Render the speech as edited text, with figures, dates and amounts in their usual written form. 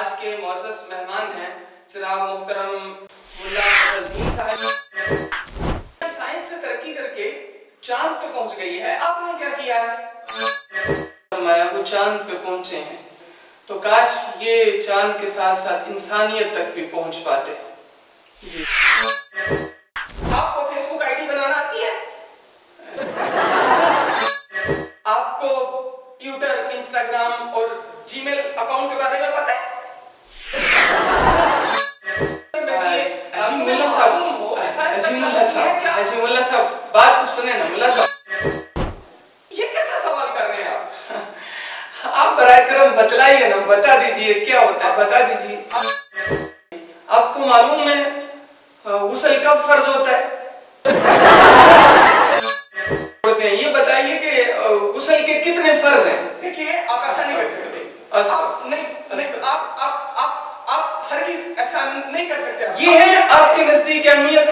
आज के मौसस मेहमान हैं जनाब मोहतरम मुल्ला फजलुद्दीन साहब। साइंस से तरक्की करके चांद पे पहुंच गई है, आपने क्या किया है? वो चांद पे पहुंचे हैं तो काश ये चांद के साथ साथ इंसानियत तक भी पहुंच पाते। जी आपको फेसबुक आईडी बनाना आती है? आपको ट्विटर, इंस्टाग्राम और जीमेल अकाउंट के बारे में पता है? मुल्ला साहब बात तो सुने ना। मुल्ला साहब ये कैसा सवाल कर रहे हैं आप बराए करम बतलाइए ना, बता दीजिए क्या होता है, बता दीजिए। आपको मालूम है गुस्ल कब फर्ज होता है? ये बताइए कि गुस्ल के कितने फर्ज हैं? देखिए आप ऐसा नहीं कर सकते, आप हरगिज़ ऐसा नहीं कर सकते। ये है आपके नजदीक अहमियत।